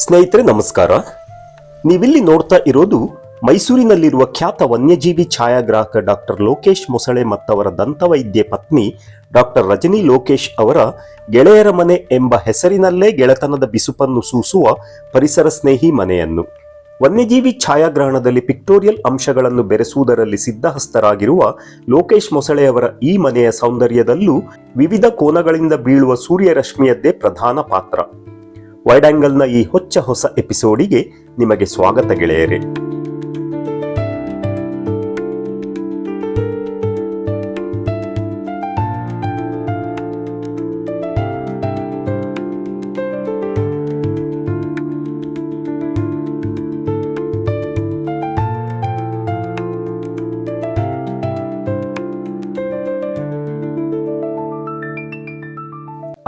ಸ್ನೇಹಿತರೆ ನಮಸ್ಕಾರ. ನೀವಿಲ್ಲಿ ನೋಡ್ತಾ ಇರೋದು ಮೈಸೂರಿನಲ್ಲಿರುವ ಖ್ಯಾತ ವನ್ಯಜೀವಿ ಛಾಯಾಗ್ರಾಹಕ ಡಾಕ್ಟರ್ ಲೋಕೇಶ್ ಮೊಸಳೆ ಮತ್ತವರ ದಂತವೈದ್ಯ ಪತ್ನಿ ಡಾಕ್ಟರ್ ರಜನಿ ಲೋಕೇಶ್ ಅವರ ಗೆಳೆಯರ ಮನೆ ಎಂಬ ಹೆಸರಿನಲ್ಲೇ ಗೆಳೆತನದ ಬಿಸುಪನ್ನು ಸೂಸುವ ಪರಿಸರ ಸ್ನೇಹಿ ಮನೆಯನ್ನು. ವನ್ಯಜೀವಿ ಛಾಯಾಗ್ರಹಣದಲ್ಲಿ ಪಿಕ್ಟೋರಿಯಲ್ ಅಂಶಗಳನ್ನು ಬೆರೆಸುವುದರಲ್ಲಿ ಸಿದ್ಧಹಸ್ತರಾಗಿರುವ ಲೋಕೇಶ್ ಮೊಸಳೆಯವರ ಈ ಮನೆಯ ಸೌಂದರ್ಯದಲ್ಲೂ ವಿವಿಧ ಕೋನಗಳಿಂದ ಬೀಳುವ ಸೂರ್ಯರಶ್ಮಿಯದ್ದೇ ಪ್ರಧಾನ ಪಾತ್ರ. ವೈಡ್ ಆಂಗಲ್ನ ಈ ಹೊಸ ಎಪಿಸೋಡಿಗೆ ನಿಮಗೆ ಸ್ವಾಗತ ಗೆಳೆಯರೇ.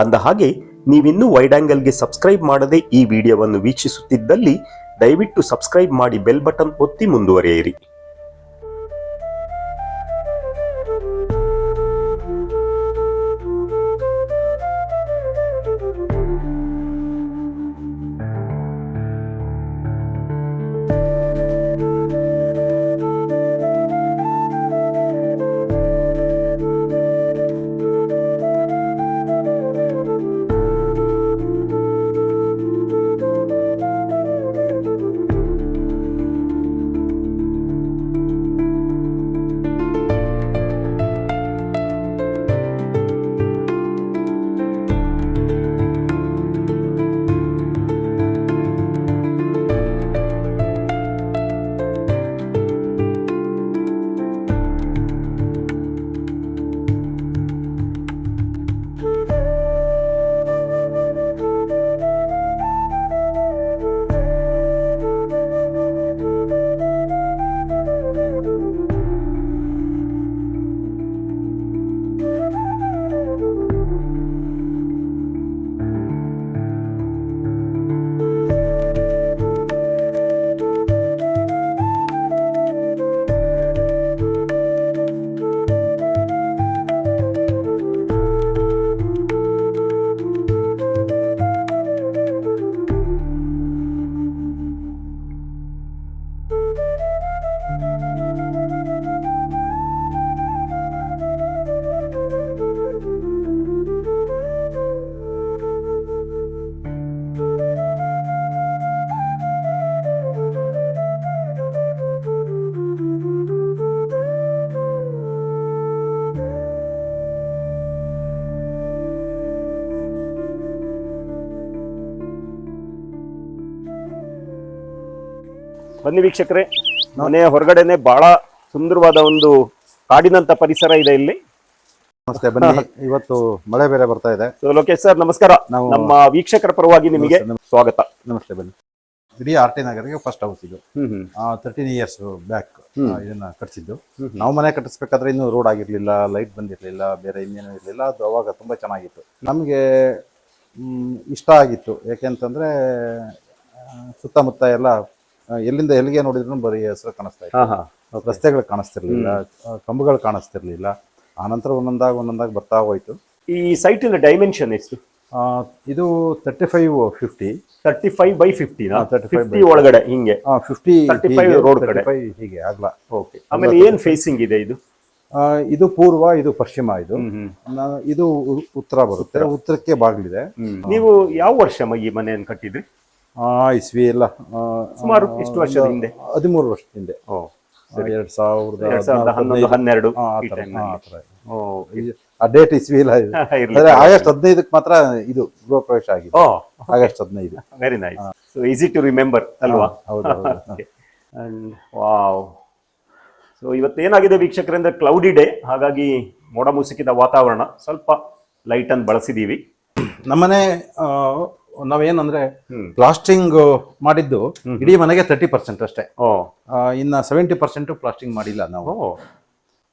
ಅಂದ ಹಾಗೆ ನೀವಿನ್ನೂ ವೈಡ್ ಆಂಗಲ್ಗೆ ಸಬ್ಸ್ಕ್ರೈಬ್ ಮಾಡದೆ ಈ ವಿಡಿಯೋವನ್ನು ವೀಕ್ಷಿಸುತ್ತಿದ್ದಲ್ಲಿ ದಯವಿಟ್ಟು ಸಬ್ಸ್ಕ್ರೈಬ್ ಮಾಡಿ ಬೆಲ್ ಬಟನ್ ಒತ್ತಿ ಮುಂದುವರಿಯಿರಿ. ಬನ್ನಿ ವೀಕ್ಷಕರೇ, ಮನೆಯ ಹೊರಗಡೆನೆ ಬಹಳ ಸುಂದರವಾದ ಒಂದು ಕಾಡಿನಂತ ಪರಿಸರ ಇದೆ ಇಲ್ಲಿ. ನಮಸ್ತೆ, ಬನ್ನಿ. ಇವತ್ತು ಮಳೆ ಬೇರೆ ಬರ್ತಾ ಇದೆ. ಲೋಕೇಶ್ ಸರ್ ನಮಸ್ಕಾರ. ನಮ್ಮ ವೀಕ್ಷಕರ ಪರವಾಗಿ ನಿಮಗೆ ಸ್ವಾಗತ. ನಮಸ್ತೆ, ಬನ್ನಿ. ಇಡೀ ಆರ್.ಟಿ. ನಗರಿಗೆ ಫಸ್ಟ್ ಹೌಸ್ ಇದು. 13 years ಬ್ಯಾಕ್ ಇದನ್ನ ಕಟ್ಸಿದ್ದು. ನಾವು ಮನೆ ಕಟ್ಟಿಸ್ಬೇಕಾದ್ರೆ ಇನ್ನು ರೋಡ್ ಆಗಿರ್ಲಿಲ್ಲ, ಲೈಟ್ ಬಂದಿರ್ಲಿಲ್ಲ, ಬೇರೆ ಇನ್ನೇನು ಇರ್ಲಿಲ್ಲ. ಅದು ಅವಾಗ ತುಂಬಾ ಚೆನ್ನಾಗಿತ್ತು. ನಮ್ಗೆ ಇಷ್ಟ ಆಗಿತ್ತು. ಯಾಕೆಂತಂದ್ರೆ ಸುತ್ತಮುತ್ತ ಎಲ್ಲ ಎಲ್ಲಿಂದ ಎಲ್ಲಿಗೆ ನೋಡಿದ್ರು ಬರೀ ಹೆಸರು ಕಾಣಿಸ್ತಾ ಇತ್ತು. ರಸ್ತೆಗಳು ಕಾಣಿಸ್ತಿರ್ಲಿಲ್ಲ, ಕಂಬಗಳು ಕಾಣಿಸ್ತಿರ್ಲಿಲ್ಲ. ಆನಂತರ ಒಂದೊಂದಾಗಿ ಬರ್ತಾ ಹೋಯ್ತು. ಈ ಸೈಟಿನ ಡೈಮೆನ್ಷನ್ ಎಷ್ಟು? ಇದು 35-50. 35/50 50 ಒಳಗಡೆ ಹಿಂಗೆ 50 ರೋಡ್ ಕಡೆ ಹೀಗೆ ಆಗ್ಲಾ. ಓಕೆ. ಆಮೇಲೆ ಏನ್ ಫೇಸಿಂಗ್ ಇದೆ ಇದು? ಇದು ಪೂರ್ವ, ಇದು ಪಶ್ಚಿಮ, ಇದು ಉತ್ತರ ಬರುತ್ತೆ. ಉತ್ತರಕ್ಕೆ ಬಾಗಿಲಿದೆ. ನೀವು ಯಾವ ವರ್ಷ ಈ ಮನೆಯನ್ನು ಕಟ್ಟಿದ್ರಿ? ಇಸ್ವಿ ಎಲ್ಲ ಸುಮಾರು ಎಷ್ಟು ವರ್ಷದ ಹಿಂದೆ? 13 ವರ್ಷದ ಹಿಂದೆ. 2011-12 ಆ ಡೇಟ್ ಇಸ್ವಿ ಇಲ್ಲ. ಆಗಸ್ಟ್ 15ಕ್ಕೆ ಮಾತ್ರ ಇದು ಗೃಹ ಪ್ರವೇಶ ಆಗಿದೆ. August 15. Very nice. So easy to remember ಅಲ್ವಾ? ವಾವ್. ಸೊ ಇವತ್ತೇನಾಗಿದೆ ವೀಕ್ಷಕರಿಂದ, ಕ್ಲೌಡಿ ಡೇ, ಹಾಗಾಗಿ ಮೋಡ ಮುಸುಕಿದ ವಾತಾವರಣ, ಸ್ವಲ್ಪ ಲೈಟ್ ಅನ್ನು ಬಳಸಿದೀವಿ. ನಮ್ಮನೆ ನಾವೇನಂದ್ರೆ ಪ್ಲಾಸ್ಟಿಂಗ್ ಮಾಡಿದ್ದು ಇಡೀ ಮನೆಗೆ 30% ಅಷ್ಟೇ. ಇನ್ನ 70% ಪ್ಲಾಸ್ಟಿಂಗ್ ಮಾಡಿಲ್ಲ ನಾವು.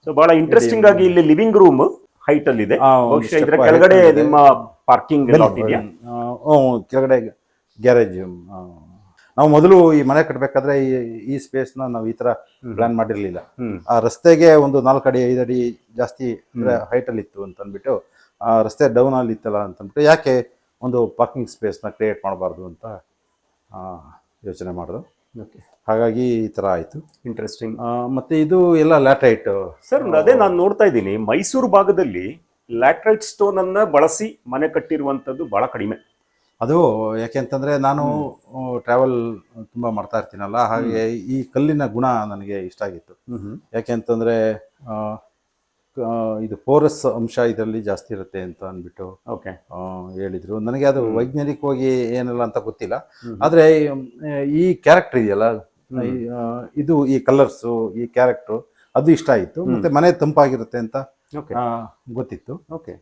ಸೊ ಬಹಳ ಇಂಟ್ರೆಸ್ಟಿಂಗ್ ಆಗಿ ಇಲ್ಲಿ ಲಿವಿಂಗ್ ರೂಮ್ ಹೈಟ್ ಅಲ್ಲಿ ಇದೆ. ಇದರ ಕೆಳಗಡೆ ನಿಮ್ಮ ಪಾರ್ಕಿಂಗ್ ಲಾಟ್ ಇದೆಯಾ? ಕೆಳಗಡೆ ಗ್ಯಾರೇಜ್. ನಾವು ಮೊದಲು ಈ ಮನೆ ಕಟ್ಟಬೇಕಾದ್ರೆ ಈ ಸ್ಪೇಸ್ ನಾವು ಈ ತರ ಪ್ಲಾನ್ ಮಾಡಿರ್ಲಿಲ್ಲ. ಆ ರಸ್ತೆಗೆ ಒಂದು 4 ಅಡಿ 5 ಅಡಿ ಜಾಸ್ತಿ ಹೈಟ್ ಅಲ್ಲಿ ಇತ್ತು ಅಂತ ಅಂದ್ಬಿಟ್ಟು, ಆ ರಸ್ತೆ ಡೌನ್ ಅಲ್ಲಿ ಇತ್ತಲ್ಲ ಅಂತ ಅಂದ್ಬಿಟ್ಟು ಯಾಕೆ ಒಂದು ಪಾರ್ಕಿಂಗ್ ಸ್ಪೇಸ್ ನ ಕ್ರಿಯೇಟ್ ಮಾಡಬಾರ್ದು ಅಂತ ಯೋಚನೆ ಮಾಡೋದು. ಓಕೆ, ಹಾಗಾಗಿ ಈ ಥರ ಆಯಿತು. ಇಂಟ್ರೆಸ್ಟಿಂಗ್. ಮತ್ತು ಇದು ಎಲ್ಲ ಲ್ಯಾಟೈಟ್. ಸರ್ ಅದೇ ನಾನು ನೋಡ್ತಾ ಇದ್ದೀನಿ, ಮೈಸೂರು ಭಾಗದಲ್ಲಿ ಲ್ಯಾಟ್ರೈಟ್ ಸ್ಟೋನ್ ಅನ್ನ ಬಳಸಿ ಮನೆ ಕಟ್ಟಿರುವಂತದ್ದು ಬಹಳ ಕಡಿಮೆ. ಅದು ಯಾಕೆಂತಂದರೆ ನಾನು ಟ್ರಾವೆಲ್ ತುಂಬ ಮಾಡ್ತಾ ಇರ್ತೀನಲ್ಲ, ಹಾಗೆ ಈ ಕಲ್ಲಿನ ಗುಣ ನನಗೆ ಇಷ್ಟ ಆಗಿತ್ತು. ಯಾಕೆಂತಂದರೆ ಇದು ಪೋರಸ್ ಅಂಶ ಇದರಲ್ಲಿ ಜಾಸ್ತಿ ಇರುತ್ತೆ ಅಂತ ಅಂದ್ಬಿಟ್ಟು ಓಕೆ ಹೇಳಿದರು. ನನಗೆ ಅದು ವೈಜ್ಞಾನಿಕವಾಗಿ ಏನಿಲ್ಲ ಅಂತ ಗೊತ್ತಿಲ್ಲ, ಆದರೆ ಈ ಕ್ಯಾರೆಕ್ಟರ್ ಇದೆಯಲ್ಲ, ಇದು ಈ ಕಲರ್ಸು, ಈ ಕ್ಯಾರೆಕ್ಟ್ರು ಅದು ಇಷ್ಟ ಆಯಿತು. ಮತ್ತು ಮನೆ ತಂಪಾಗಿರುತ್ತೆ ಅಂತ ಗೊತ್ತಿತ್ತು. ಓಕೆ,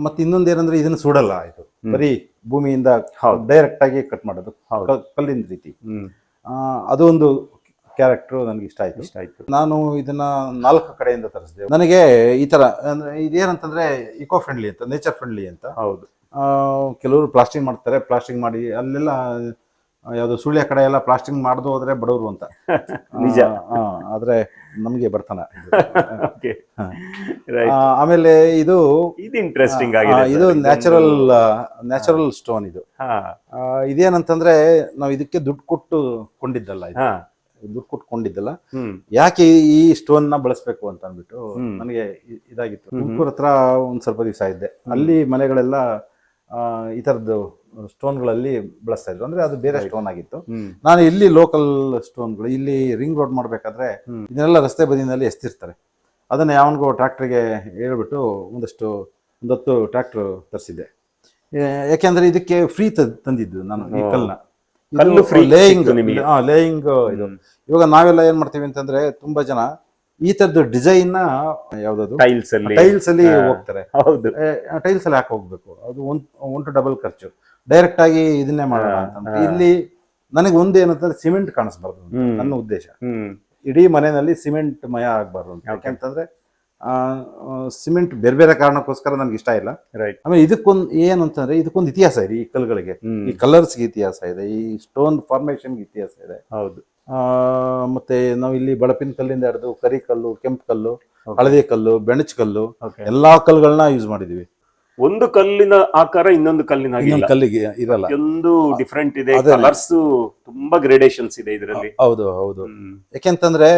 ಮತ್ತು ಇನ್ನೊಂದು ಏನಂದರೆ ಇದನ್ನು ಸುಡಲ್ಲ, ಇದು ಬರೀ ಭೂಮಿಯಿಂದ ಡೈರೆಕ್ಟ್ ಆಗಿ ಕಟ್ ಮಾಡೋದು ಕಲ್ಲಿನ ರೀತಿ. ಅದೊಂದು ಕ್ಯಾರೆಕ್ಟ್ರು ನನಗೆ ಇಷ್ಟ ಆಯಿತು. ನಾನು ಇದನ್ನ 4 ಕಡೆಯಿಂದ ತರಿಸಿದೆ. ನನಗೆ ಈ ಥರ ಅಂದರೆ ಇದೇನಂತಂದರೆ ಇಕೋ ಫ್ರೆಂಡ್ಲಿ ಅಂತ, ನೇಚರ್ ಫ್ರೆಂಡ್ಲಿ ಅಂತ. ಹೌದು, ಕೆಲವರು ಪ್ಲಾಸ್ಟಿಂಗ್ ಮಾಡ್ತಾರೆ, ಪ್ಲಾಸ್ಟಿಂಗ್ ಮಾಡಿ ಅಲ್ಲೆಲ್ಲ ಯಾವುದು ಸುಳ್ಯ ಕಡೆ ಎಲ್ಲ ಪ್ಲಾಸ್ಟಿಂಗ್ ಮಾಡ್ದು ಹೋದ್ರೆ ಬಡವರು ಅಂತ. ನಿಜ. ಆದರೆ ನಮಗೆ ಬರ್ತಾನೆ. ಆಮೇಲೆ ಇದು ಇಂಟ್ರೆಸ್ಟಿಂಗ್ ಇದು ನ್ಯಾಚುರಲ್ ಸ್ಟೋನ್. ಇದು ಇದೇನಂತಂದ್ರೆ ನಾವು ಇದಕ್ಕೆ ದುಡ್ಡು ಕೊಟ್ಟು ಕೊಂಡಿದ್ದಲ್ಲ. ಯಾಕೆ ಈ ಸ್ಟೋನ್ ನ ಬಳಸ್ಬೇಕು ಅಂತ ಅಂದ್ಬಿಟ್ಟು ನನಗೆ ಇದಾಗಿತ್ತು. ತುಮಕೂರು ಹತ್ರ ಒಂದ್ ಸ್ವಲ್ಪ ದಿವಸ ಇದ್ದೆ. ಅಲ್ಲಿ ಮನೆಗಳೆಲ್ಲ ಈ ತರದ್ದು ಸ್ಟೋನ್ಗಳಲ್ಲಿ ಬಳಸ್ತಾ ಇದ್ರು. ಅಂದ್ರೆ ಅದು ಬೇರೆ ಸ್ಟೋನ್ ಆಗಿತ್ತು. ನಾನು ಇಲ್ಲಿ ಲೋಕಲ್ ಸ್ಟೋನ್ಗಳು, ಇಲ್ಲಿ ರಿಂಗ್ ರೋಡ್ ಮಾಡ್ಬೇಕಾದ್ರೆ ಇದನ್ನೆಲ್ಲ ರಸ್ತೆ ಬದಿನಲ್ಲಿ ಎಸ್ತಿರ್ತಾರೆ. ಅದನ್ನ ಯಾವನಿಗೋ ಟ್ರ್ಯಾಕ್ಟರ್ಗೆ ಹೇಳ್ಬಿಟ್ಟು ಒಂದು 10 ಟ್ರ್ಯಾಕ್ಟರ್ ತರಿಸಿದ್ದೆ. ಯಾಕೆಂದ್ರೆ ಇದಕ್ಕೆ ಫ್ರೀ ತಂದಿದ್ದು ನಾನು ಈ ಕಲ್ಲನ್ನ. ಲೇಯಿಂಗ್ ಇದು. ಇವಾಗ ನಾವೆಲ್ಲ ಏನ್ ಮಾಡ್ತೀವಿ ಅಂತಂದ್ರೆ, ತುಂಬಾ ಜನ ಈ ತರದ್ದು ಡಿಸೈನ್ ನ ಯಾವ್ದು ಟೈಲ್ಸ್ ಅಲ್ಲಿ ಹೋಗ್ತಾರೆ. ಹೌದು, ಟೈಲ್ಸ್ ಅಲ್ಲಿ ಯಾಕೆ ಹೋಗ್ಬೇಕು, ಅದು ಒಂದು ಡಬಲ್ ಖರ್ಚು. ಡೈರೆಕ್ಟ್ ಆಗಿ ಇದನ್ನೇ ಮಾಡೋಣ ಅಂತ. ಇಲ್ಲಿ ನನಗೆ ಒಂದು ಏನಂತಂದ್ರೆ ಸಿಮೆಂಟ್ ಕಾಣಿಸ್ಬಾರ್ದು ನನ್ನ ಉದ್ದೇಶ. ಇಡೀ ಮನೆಯಲ್ಲಿ ಸಿಮೆಂಟ್ ಮಯ ಆಗ್ಬಾರ್ದು ಅಂತ. ಯಾಕೆಂತಂದ್ರೆ ಸಿಮೆಂಟ್ ಬೇರೆ ಬೇರೆ ಕಾರಣಕ್ಕೋಸ್ಕರ ನನ್ಗೆ ಇಷ್ಟ ಇಲ್ಲ. ಆಮೇಲೆ ಇದಕ್ಕೊಂದು ಏನು ಅಂತಂದ್ರೆ, ಇದಕ್ಕೊಂದು ಇತಿಹಾಸ ಇದೆ. ಈ ಕಲ್ಲುಗಳಿಗೆ, ಈ ಕಲರ್ಸ್ಗೆ ಇತಿಹಾಸ ಇದೆ, ಈ ಸ್ಟೋನ್ ಫಾರ್ಮೇಶನ್ಗೆ ಇತಿಹಾಸ ಇದೆ. ಹೌದು. ಮತ್ತೆ ನಾವು ಇಲ್ಲಿ ಬಳಪಿನ ಕಲ್ಲಿಂದ ಹಿಡಿದು ಕರಿ ಕಲ್ಲು, ಕೆಂಪು ಕಲ್ಲು, ಹಳದಿ ಕಲ್ಲು, ಬೆಣಚ್ ಕಲ್ಲು, ಎಲ್ಲಾ ಕಲ್ಲುಗಳನ್ನ ಯೂಸ್ ಮಾಡಿದೀವಿ. ಒಂದು ಕಲ್ಲಿನ ಆಕಾರ ಇನ್ನೊಂದು ಕಲ್ಲಿಗೆ ಇರಲ್ಲ, ಒಂದು ಡಿಫರೆಂಟ್ ಇದೆ. ಕಲರ್ಸ್ ತುಂಬಾ ಗ್ರೇಡೇಷನ್ಸ್ ಇದೆ ಇದರಲ್ಲಿ. ಹೌದು ಹೌದು. ಯಾಕೆಂತಂದ್ರೆ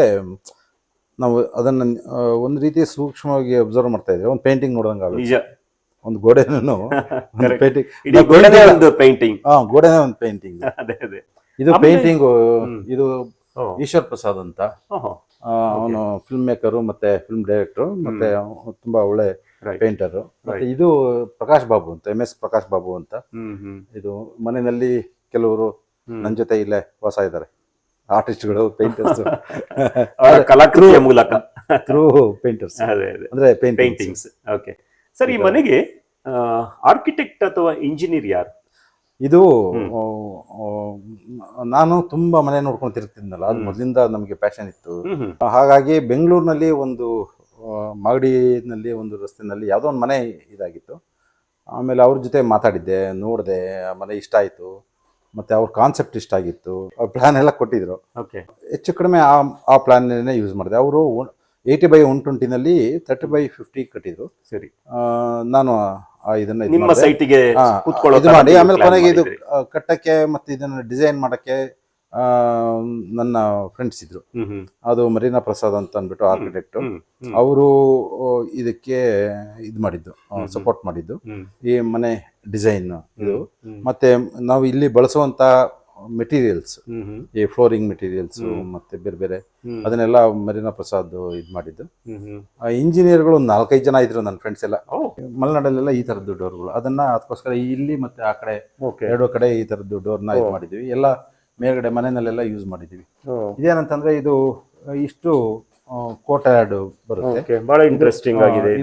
ನಾವು ಅದನ್ನ ಒಂದು ರೀತಿ ಸೂಕ್ಷ್ಮವಾಗಿ ಅಬ್ಸರ್ವ್ ಮಾಡ್ತಾ ಇದ್ದೇವೆ. ಒಂದು ಪೇಂಟಿಂಗ್ ನೋಡುವಂಗ ನಿಜ. ಒಂದು ಗೋಡೆನೂ ಪೇಂಟಿಂಗ್, ಗೋಡೆನೇ ಒಂದು ಪೇಂಟಿಂಗ್. ಇದು ಪೇಂಟಿಂಗ್. ಇದು ಈಶ್ವರ್ ಪ್ರಸಾದ್ ಅಂತ, ಅವನು ಫಿಲ್ಮ್ ಮೇಕರು ಮತ್ತೆ ಫಿಲ್ಮ್ ಡೈರೆಕ್ಟರ್, ಮತ್ತೆ ತುಂಬಾ ಒಳ್ಳೆ ಪೇಂಟರ್. ಮತ್ತೆ ಇದು ಪ್ರಕಾಶ್ ಬಾಬು ಅಂತ, MS ಪ್ರಕಾಶ್ ಬಾಬು ಅಂತ. ಇದು ಮನೆಯಲ್ಲಿ ಕೆಲವರು ನನ್ನ ಜೊತೆ ಇಲ್ಲೇ ವಾಸ ಇದ್ದಾರೆ, ಆರ್ಟಿಸ್ಟ್ಗಳು, ಪೇಂಟರ್ಸ್, ಕಲಾಕೃತಿಯ ಮೂಲಕ ಥ್ರೂ ಪೇಂಟರ್ಸ್, ಅಂದ್ರೆ ಪೇಂಟಿಂಗ್ಸ್. ಓಕೆ ಸರ್, ಈ ಮನೆಗೆ ಆರ್ಕಿಟೆಕ್ಟ್ ಅಥವಾ ಇಂಜಿನಿಯರ್ ಯಾರು? ಇದು ನಾನು ತುಂಬಾ ಮನೆ ನೋಡ್ಕೊಂಡು ತಿರುಗ್ತಿದ್ನಲ್ಲ, ಅದು ಮೊದಲಿಂದ ನಮಗೆ ಪ್ಯಾಷನ್ ಇತ್ತು. ಹಾಗಾಗಿ ಬೆಂಗಳೂರಿನಲ್ಲಿ ಒಂದು ಮಾಗಡಿನಲ್ಲಿ ಒಂದು ರಸ್ತೆನಲ್ಲಿ ಯಾವುದೋ ಒಂದು ಮನೆ ಇದಾಗಿತ್ತು. ಆಮೇಲೆ ಅವ್ರ ಜೊತೆ ಮಾತಾಡಿದ್ದೆ, ನೋಡಿದೆ, ಮನೆ ಇಷ್ಟ ಆಯಿತು. ಮತ್ತೆ ಅವ್ರ ಕಾನ್ಸೆಪ್ಟ್ ಇಷ್ಟ ಆಗಿತ್ತು. ಅವ್ರ ಪ್ಲಾನ್ ಎಲ್ಲ ಕೊಟ್ಟಿದ್ರು. ಹೆಚ್ಚು ಕಡಿಮೆ ಆ ಪ್ಲಾನ್ನೇ ಯೂಸ್ ಮಾಡಿದೆ. ಅವರು 80/120 30/50 ಕಟ್ಟಿದ್ರು. ಸರಿ, ನಾನು ಇದನ್ನ ನಿಮ್ಮ ಸೈಟಿಗೆ ಇದು ಮಾಡಿ ಆಮೇಲೆ ಕೊನೆಗೆ ಇದು ಕಟ್ಟಕ್ಕೆ ಮತ್ತೆ ಇದನ್ನ ಡಿಸೈನ್ ಮಾಡಕ್ಕೆ ನನ್ನ ಫ್ರೆಂಡ್ಸ್ ಇದ್ರು. ಅದು ಮರೀನಾ ಪ್ರಸಾದ್ ಅಂತ ಅಂದ್ಬಿಟ್ಟು ಆರ್ಕಿಟೆಕ್ಟ್. ಅವರು ಇದಕ್ಕೆ ಇದು ಮಾಡಿದ್ದು, ಸಪೋರ್ಟ್ ಮಾಡಿದ್ದು ಈ ಮನೆ ಡಿಸೈನ್ ಇದು. ಮತ್ತೆ ನಾವು ಇಲ್ಲಿ ಬಳಸುವಂತ ಮೆಟೀರಿಯಲ್ಸ್, ಈ ಫ್ಲೋರಿಂಗ್ ಮೆಟೀರಿಯಲ್ಸ್ ಮತ್ತೆ ಬೇರೆ ಬೇರೆ ಅದನ್ನೆಲ್ಲ ಮರೀನಾ ಪ್ರಸಾದ್ ಇದು ಮಾಡಿದ್ದು. ಇಂಜಿನಿಯರ್ಗಳು ಒಂದು 4-5 ಜನ ಇದ್ರು ನನ್ನ ಫ್ರೆಂಡ್ಸ್ ಎಲ್ಲ. ಮಲೆನಾಡಲ್ಲೆಲ್ಲ ಈ ತರದ್ದು ಡೋರ್ಗಳು, ಅದನ್ನ ಅದಕ್ಕೋಸ್ಕರ ಇಲ್ಲಿ ಮತ್ತೆ ಆ ಕಡೆ 2 ಕಡೆ ಈ ತರದ್ದು ಡೋರ್ನ ಇದು ಮಾಡಿದ್ವಿ. ಎಲ್ಲ ಮೇಲ್ಗಡೆ ಮನೆಯಲ್ಲೆಲ್ಲ ಯೂಸ್ ಮಾಡಿದೀವಿ. ಇದೇನಂತಂದ್ರೆ ಇದು ಇಷ್ಟು ಕೋಟ್ಯಾರ್ಡ್ ಬರುತ್ತೆ, ಬಹಳ ಇಂಟ್ರೆಸ್ಟಿಂಗ್ ಆಗಿದೆ.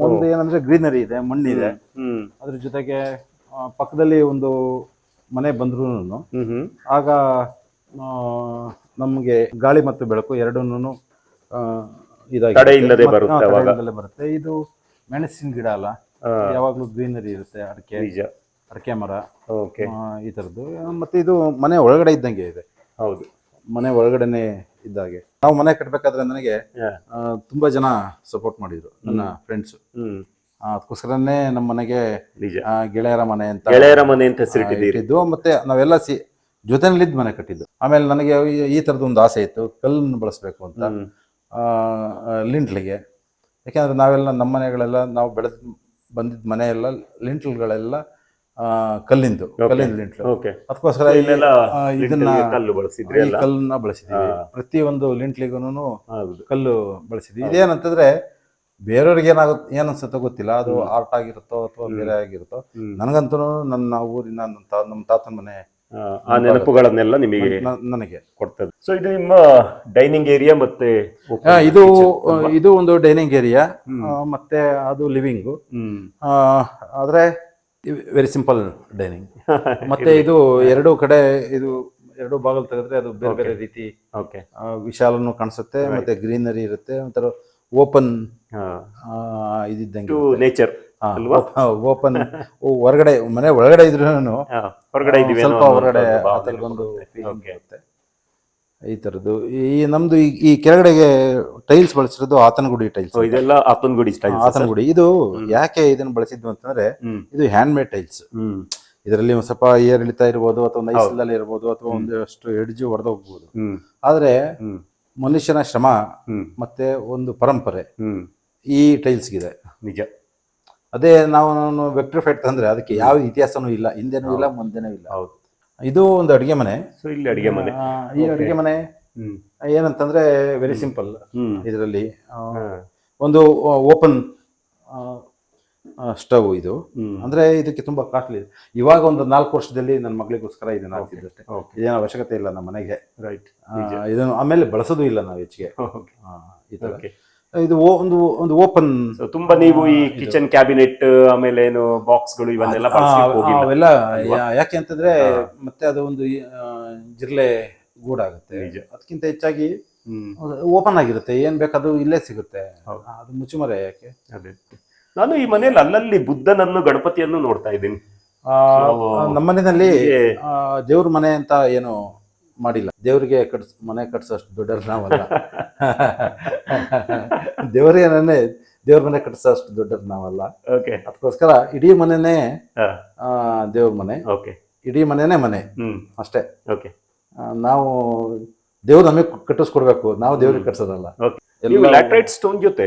ಒಂದು ಏನಂದ್ರೆ ಗ್ರೀನರಿ ಇದೆ, ಮಣ್ಣಿದೆ. ಅದ್ರ ಜೊತೆಗೆ ಪಕ್ಕದಲ್ಲಿ ಒಂದು ಮನೆ ಬಂದ್ರು ಆಗ ನಮ್ಗೆ ಗಾಳಿ ಮತ್ತು ಬೆಳಕು ಎರಡನ್ನೂ ಇಲ್ಲದೆ ಬರುತ್ತೆ. ಇದು ಮೆಣಸಿನ ಗಿಡ ಅಲ್ಲ, ಯಾವಾಗ್ಲೂ ಗ್ರೀನರಿ ಇರುತ್ತೆ. ಅಡಕೆ ಮರ, ಈ ತರದ್ದು. ಮತ್ತೆ ಇದು ಮನೆ ಒಳಗಡೆ ಇದ್ದಂಗೆ ಇದೆ. ಹೌದು, ಮನೆ ಒಳಗಡೆನೆ ಇದ್ದಾಗೆ. ನಾವು ಮನೆ ಕಟ್ಬೇಕಾದ್ರೆ ನನಗೆ ತುಂಬಾ ಜನ ಸಪೋರ್ಟ್ ಮಾಡಿದ್ರು, ನನ್ನ ಫ್ರೆಂಡ್ಸ್. ಅದಕ್ಕೋಸ್ಕರನೇ ನಮ್ಮ ಮನೆಗೆ ಗೆಳೆಯರ ಮನೆ ಅಂತ ಹೆಸರಿಟ್ಟಿದ್ದು. ಮತ್ತೆ ನಾವೆಲ್ಲ ಜೊತೆನಲ್ಲಿದ್ದು ಮನೆ ಕಟ್ಟಿದ್ದು. ಆಮೇಲೆ ನನಗೆ ಈ ಥರದ್ದು ಒಂದು ಆಸೆ ಇತ್ತು, ಕಲ್ಲನ್ನು ಬಳಸಬೇಕು ಅಂತ ಲಿಂಟ್ಲಿಗೆ. ಯಾಕೆಂದರೆ ನಾವೆಲ್ಲ ನಮ್ಮ ಮನೆಗಳೆಲ್ಲ ನಾವು ಬೆಳೆದು ಬಂದಿದ್ದ ಮನೆ ಎಲ್ಲ ಲಿಂಟ್ಲ್ಗಳೆಲ್ಲ ಕಲ್ಲಿಂದು ಲಿಂಟ್ಲು. ಅದಕ್ಕೋಸ್ಕರ ಇದನ್ನ ಕಲ್ಲನ್ನ ಬಳಸಿದ್ದೀವಿ. ಪ್ರತಿಯೊಂದು ಲಿಂಟ್ಲಿಗೂ ಕಲ್ಲು ಬಳಸಿದ್ವಿ. ಇದೇನಂತಂದ್ರೆ ಬೇರೆಯವ್ರಿಗೆ ಏನು ಅನ್ಸುತ್ತೋ ಗೊತ್ತಿಲ್ಲ, ಅದು ಆರ್ಟ್ ಆಗಿರುತ್ತೋ ಅಥವಾ ಬೇರೆ ಆಗಿರುತ್ತೋ, ನನಗಂತೂ ನನ್ನ ಊರಿನ ನಮ್ಮ ತಾತನ ಮನೆ ಆ ನೆನಪುಗಳನ್ನೆಲ್ಲ ನಿಮಗೆ ನನಗೆ ಕೊಡ್ತದೆ. ಸೊ ಇದು ನಿಮ್ಮ ಡೈನಿಂಗ್ ಏರಿಯಾ ಮತ್ತೆ ಇದು ಒಂದು ಡೈನಿಂಗ್ ಏರಿಯಾ ಮತ್ತೆ ಅದು ಲಿವಿಂಗು. ಆದ್ರೆ ವೆರಿ ಸಿಂಪಲ್ ಡೈನಿಂಗ್. ಮತ್ತೆ ಇದು ಎರಡು ಕಡೆ ಇದು ಎರಡು ಬಾಗಿಲು ತೆಗೆದ್ರೆ ಅದು ಬೇರೆ ಬೇರೆ ರೀತಿ ವಿಶಾಲನು ಕಾಣಿಸುತ್ತೆ, ಮತ್ತೆ ಗ್ರೀನರಿ ಇರುತ್ತೆ, ಒಂಥರ ಓಪನ್ ಇದ್ದಂಗೆ ನೇಚರ್ ಓಪನ್. ಹೊರಗಡೆ ಮನೆ ಒಳಗಡೆ ಇದ್ರೂ ಸ್ವಲ್ಪ ಹೊರಗಡೆ ಒಂದು ಫೀಲಿಂಗ್ ಇರುತ್ತೆ ಈ ತರದ್ದು. ಈ ನಮ್ದು ಈ ಕೆಳಗಡೆಗೆ ಟೈಲ್ಸ್ ಬಳಸಿರೋದು ಆತನಗುಡಿ ಟೈಲ್ಸ್. ಇದೆಲ್ಲ ಆತನಗುಡಿ. ಇದು ಯಾಕೆ ಇದನ್ನ ಬಳಸಿದ್ವು ಅಂತಂದ್ರೆ ಇದು ಹ್ಯಾಂಡ್ ಮೇಡ್ ಟೈಲ್ಸ್. ಇದರಲ್ಲಿ ಒಂದ್ ಸ್ವಲ್ಪ ಏರ್ ಇಳಿತಾ ಇರ್ಬೋದು, ಅಥವಾ ನೈಸಲ್ಲಿ ಇರ್ಬೋದು, ಅಥವಾ ಒಂದಷ್ಟು ಎಡ್ಜು ಹೊಡೆದೋಗ್ಬೋದು. ಆದ್ರೆ ಮನುಷ್ಯನ ಶ್ರಮ ಮತ್ತೆ ಒಂದು ಪರಂಪರೆ ಈ ಟೈಲ್ಸ್ಗಿದೆ. ನಿಜ. ಅದೇ ನಾವು ವೆಕ್ಟ್ರಿಫೈಡ್ ತಂದ್ರೆ ಅದಕ್ಕೆ ಯಾವ ಇತಿಹಾಸನೂ ಇಲ್ಲ, ಹಿಂದೆನೂ ಇಲ್ಲ, ಮುಂದೆನೂ ಇಲ್ಲ. ಇದು ಒಂದು ಅಡಿಗೆ ಮನೆ. ಇಲ್ಲಿ ಅಡಿಗೆ ಮನೆ. ಈ ಅಡಿಗೆ ಮನೆ ಏನಂತಂದ್ರೆ ವೆರಿ ಸಿಂಪಲ್. ಇದರಲ್ಲಿ ಒಂದು ಓಪನ್ ಸ್ಟವ್ ಇದು. ಅಂದ್ರೆ ಇದಕ್ಕೆ ತುಂಬಾ ಕಾಸ್ಟ್ಲಿ. ಇವಾಗ ಒಂದು 4 ವರ್ಷದಲ್ಲಿ ನನ್ನ ಮಗಳಿಗೋಸ್ಕರ ಇದನ್ನ ಹಾಕ್ತಿದ್ದಷ್ಟೇ. ಇದೇನು ಅವಶ್ಯಕತೆ ಇಲ್ಲ ನಮ್ಮ ಮನೆಗೆ. ಇದನ್ನು ಆಮೇಲೆ ಬಳಸೋದು ಇಲ್ಲ ನಾವು ಹೆಚ್ಚಿಗೆ ಈ ತರ. ಇದು ಒಂದು ಓಪನ್. ತುಂಬಾ ನೀವು ಈ ಕಿಚನ್ ಕ್ಯಾಬಿನೆಟ್ ಆಮೇಲೆ ಏನು ಬಾಕ್ಸ್ಗಳು ಇವನ್ನೆಲ್ಲ ಅವೆಲ್ಲ ಯಾಕೆ ಅಂತಂದ್ರೆ ಮತ್ತೆ ಅದು ಒಂದು ಜಿರ್ಲೆ ಗೂಡಾಗುತ್ತೆ. ಅದಕ್ಕಿಂತ ಹೆಚ್ಚಾಗಿ ಓಪನ್ ಆಗಿರುತ್ತೆ, ಏನ್ ಬೇಕಾದ್ರೂ ಇಲ್ಲೇ ಸಿಗುತ್ತೆ. ಅದು ಮುಚ್ಚುಮರೆ ಯಾಕೆ. ಅದೇ ನಾನು ಈ ಮನೆಯಲ್ಲಿ ಅಲ್ಲಲ್ಲಿ ಬುದ್ಧನನ್ನು ಗಣಪತಿಯನ್ನು ನೋಡ್ತಾ ಇದ್ದೀನಿ. ನಮ್ಮ ಮನೆಯಲ್ಲಿ ದೇವ್ರ ಮನೆ ಅಂತ ಏನು ಮಾಡಿಲ್ಲ. ದೇವ್ರಿಗೆ ಮನೆ ಕಟ್ಸೋಷ್ಟು ದೊಡ್ಡವ್ರು ನಾವಲ್ಲ. ದೇವ್ರ ಮನೆ ಕಟ್ಸೋಷ್ಟು ದೊಡ್ಡವ್ರು ನಾವಲ್ಲ. ಅದಕ್ಕೋಸ್ಕರ ಇಡೀ ಮನೆನೇ ದೇವ್ರ ಮನೆ, ಇಡೀ ಮನೆನೇ ಮನೆ ಅಷ್ಟೇ. ನಾವು ದೇವ್ರು ನಮಗೆ ಕಟ್ಟಿಸ್ಕೊಡ್ಬೇಕು, ನಾವು ದೇವ್ರಿಗೆ ಕಟ್ಸೋದಲ್ಲ. ಲ್ಯಾಟ್ರೈಟ್ ಸ್ಟೋನ್ ಜೊತೆ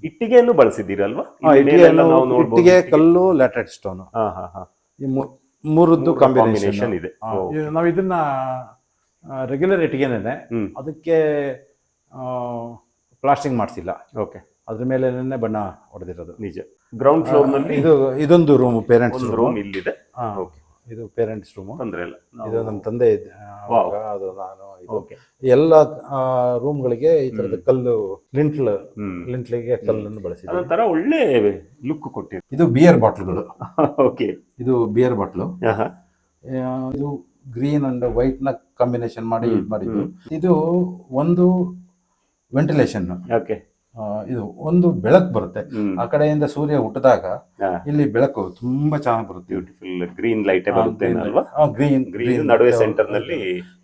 ಇಟ್ಟಿಗೆಯನ್ನು ಬಳಸಿದ್ದೀರಲ್ವಾ? ಇಟ್ಟಿಗೆ, ಕಲ್ಲು, ಲ್ಯಾಟ್ರೈಟ್ ಸ್ಟೋನ್ ಈ ಮೂರದ್ದು ಕಾಂಬಿನೇಷನ್ ಇದೆ. ನಾವು ಇದನ್ನ ರೆಗ್ಯುಲರ್ ಇಟ್ಟಿಗೆನೇ, ಅದಕ್ಕೆ ಪ್ಲಾಸ್ಟಿಂಗ್ ಮಾಡಿಸಿಲ್ಲ. ಅದ್ರ ಮೇಲೆ ಬಣ್ಣ ಹೊಡೆದಿರೋದು. ನಿಜ. ಗ್ರೌಂಡ್ ಫ್ಲೋರ್ ನಲ್ಲಿ ಇದೊಂದು ರೂಮ್, ಪೇರೆಂಟ್ಸ್ ರೂಮ್ ಇಲ್ಲಿದೆ. ಇದು ಪೇರೆಂಟ್ಸ್ ರೂಮ್. ತೊಂದ್ರೆ ಇಲ್ಲ. ಇದು ನಮ್ಮ ತಂದೆ, ಅದು ನಾನು. ಎಲ್ಲ ರೂಮ್ಗಳಿಗೆ ಈ ತರದ ಕಲ್ಲು ಲಿಂಟ್ಲಿಗೆ ಕಲ್ಲನ್ನು ಬಳಸಿದೆ. ಅದೊಂಥರ ಒಳ್ಳೆ ಲುಕ್ ಕೊಟ್ಟಿದೆ. ಇದು ಬಿಯರ್ ಬಾಟ್ಲುಗಳು. ಇದು ಬಿಯರ್ ಬಾಟ್ಲು. ಇದು ಗ್ರೀನ್ ಅಂಡ್ ವೈಟ್ ನ ಕಾಂಬಿನೇಷನ್ ಮಾಡಿ ಮಾಡಿದ್ದು. ಇದು ಒಂದು ವೆಂಟಿಲೇಷನ್. ಇದು ಒಂದು ಬೆಳಕು ಬರುತ್ತೆ. ಆ ಕಡೆಯಿಂದ ಸೂರ್ಯ ಹುಟ್ಟಿದಾಗ ಇಲ್ಲಿ ಬೆಳಕು ತುಂಬಾ ಚೆನ್ನಾಗಿ ಬರುತ್ತೆ. ಬ್ಯೂಟಿಫುಲ್ ಗ್ರೀನ್ ಲೈಟ್ ಬರುತ್ತೆ. ಗ್ರೀನ್ ನಡುವೆ ಸೆಂಟರ್ ನಲ್ಲಿ